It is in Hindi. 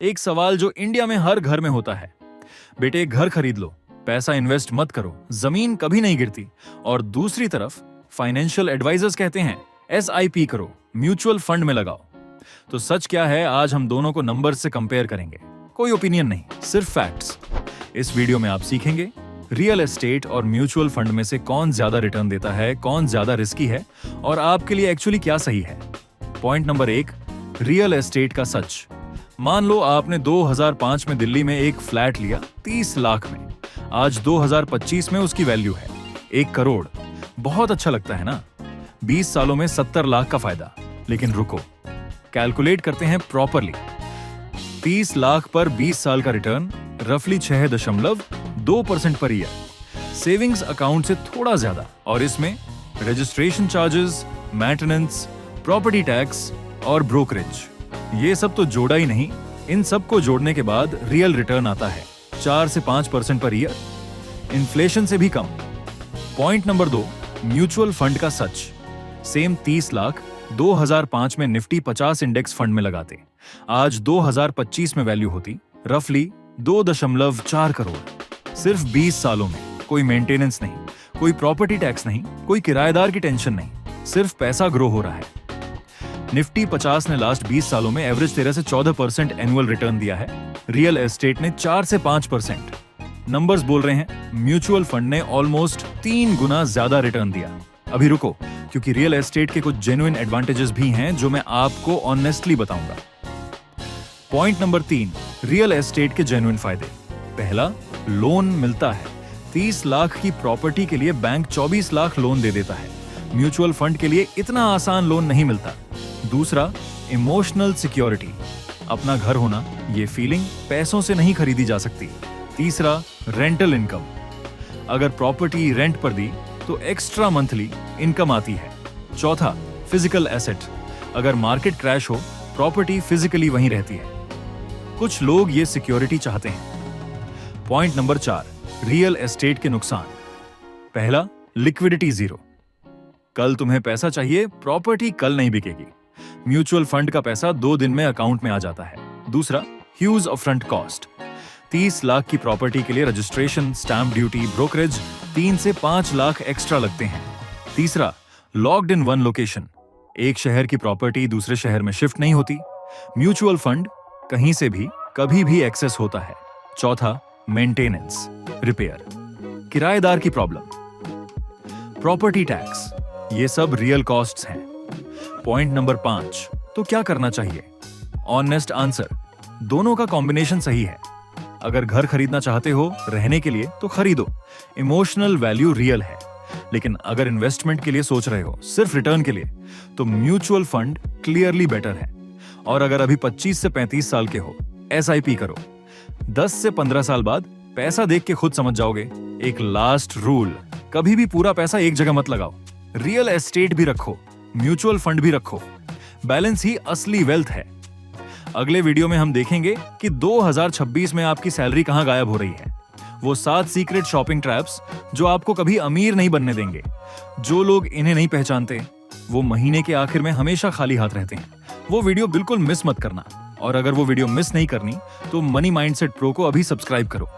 एक सवाल जो इंडिया में हर घर में होता है, बेटे एक घर खरीद लो, पैसा इन्वेस्ट मत करो, जमीन कभी नहीं गिरती। और दूसरी तरफ फाइनेंशियल एडवाइजर्स कहते हैं एसआईपी करो, म्यूचुअल फंड में लगाओ। तो सच क्या है, आज हम दोनों को नंबर से कंपेयर करेंगे। कोई ओपिनियन नहीं, सिर्फ फैक्ट्स। इस वीडियो में आप सीखेंगे रियल एस्टेट और म्यूचुअल फंड में से कौन ज्यादा रिटर्न देता है, कौन ज्यादा रिस्की है और आपके लिए एक्चुअली क्या सही है। पॉइंट नंबर 1, रियल एस्टेट का सच। मान लो आपने 2005 में दिल्ली में एक फ्लैट लिया 30 लाख में। आज 2025 में उसकी वैल्यू है 1 करोड़। बहुत अच्छा लगता है ना? 20 सालों में 70 लाख का फायदा। लेकिन रुको, कैलकुलेट करते हैं प्रॉपरली। 30 लाख पर 20 साल का रिटर्न रफली 6.2% पर ईयर। सेविंग्स अकाउंट से थोड़ा ज्यादा, और इसमें registration charges, maintenance, property tax और ब्रोकरेज, ये सब तो जोड़ा ही नहीं। इन सब को जोड़ने के बाद रियल रिटर्न आता है 4 से 5% पर ईयर, इन्फ्लेशन से भी कम। पॉइंट नंबर 2, म्यूचुअल फंड का सच। सेम 30 लाख 2005 में निफ्टी 50 इंडेक्स फंड में लगाते, आज 2025 में वैल्यू होती रफली 2.4 करोड़। सिर्फ 20 सालों में। कोई मेंटेनेंस नहीं, कोई प्रॉपर्टी टैक्स नहीं, कोई किराएदार की टेंशन नहीं, सिर्फ पैसा ग्रो हो रहा है। निफ्टी 50 ने लास्ट 20 सालों में एवरेज 13 से 14% एनुअल रिटर्न दिया है। रियल एस्टेट ने 4 से 5%। नंबर्स बोल रहे हैं, म्यूचुअल फंड ने ऑलमोस्ट 3 गुना ज्यादा रिटर्न दिया। अभी रुको, क्योंकि रियल एस्टेट के कुछ जेन्युइन एडवांटेजेस भी हैं जो मैं आपको ऑनेस्टली बताऊंगा। पॉइंट नंबर 3, रियल एस्टेट के जेन्युइन फायदे। पहला, लोन मिलता है। 30 लाख की प्रॉपर्टी के लिए बैंक 24 लाख लोन दे देता है। म्यूचुअल फंड के लिए इतना आसान लोन नहीं मिलता। दूसरा, इमोशनल सिक्योरिटी। अपना घर होना, ये फीलिंग पैसों से नहीं खरीदी जा सकती। तीसरा, रेंटल इनकम। अगर प्रॉपर्टी रेंट पर दी तो एक्स्ट्रा मंथली इनकम आती है। चौथा, फिजिकल एसेट। अगर मार्केट क्रैश हो, प्रॉपर्टी फिजिकली वहीं रहती है। कुछ लोग ये सिक्योरिटी चाहते हैं। पॉइंट नंबर 4, रियल एस्टेट के नुकसान। पहला, लिक्विडिटी जीरो। कल तुम्हें पैसा चाहिए, प्रॉपर्टी कल नहीं बिकेगी। म्यूचुअल फंड का पैसा 2 दिन में अकाउंट में आ जाता है। दूसरा, ह्यूज अपफ्रंट कॉस्ट। 30 लाख की प्रॉपर्टी के लिए रजिस्ट्रेशन, स्टैंप ड्यूटी, ब्रोकरेज 3 से 5 लाख एक्स्ट्रा लगते हैं। तीसरा, लॉक्ड इन वन लोकेशन। एक शहर की प्रॉपर्टी दूसरे शहर में शिफ्ट नहीं होती। म्यूचुअल फंड कहीं से भी कभी भी एक्सेस होता है। चौथा, मेंटेनेंस, रिपेयर, किराएदार की प्रॉब्लम, प्रॉपर्टी टैक्स, ये सब रियल कॉस्ट्स हैं। पॉइंट नंबर 5, तो क्या करना चाहिए? ऑनेस्ट आंसर, दोनों का कॉम्बिनेशन सही है। अगर घर खरीदना चाहते हो रहने के लिए तो खरीदो, इमोशनल वैल्यू रियल है। लेकिन अगर इन्वेस्टमेंट के लिए सोच रहे हो, सिर्फ रिटर्न के लिए, तो म्यूचुअल फंड क्लियरली बेटर है। और अगर अभी 25 से 35 साल के हो, एसआईपी करो। 10 से 15 साल बाद पैसा देख के खुद समझ जाओगे। एक लास्ट रूल, कभी भी पूरा पैसा एक जगह मत लगाओ। रियल एस्टेट भी रखो, म्यूचुअल फंड भी रखो। बैलेंस ही असली वेल्थ है। अगले वीडियो में हम देखेंगे कि 2026 में आपकी सैलरी कहां गायब हो रही है। वो 7 सीक्रेट शॉपिंग ट्रैप्स जो आपको कभी अमीर नहीं बनने देंगे। जो लोग इन्हें नहीं पहचानते, वो महीने के आखिर में हमेशा खाली हाथ रहते हैं। वो वीडियो बिल्कुल मिस मत करना। और अगर वो वीडियो मिस नहीं करनी तो मनी माइंडसेट प्रो को अभी सब्सक्राइब करो।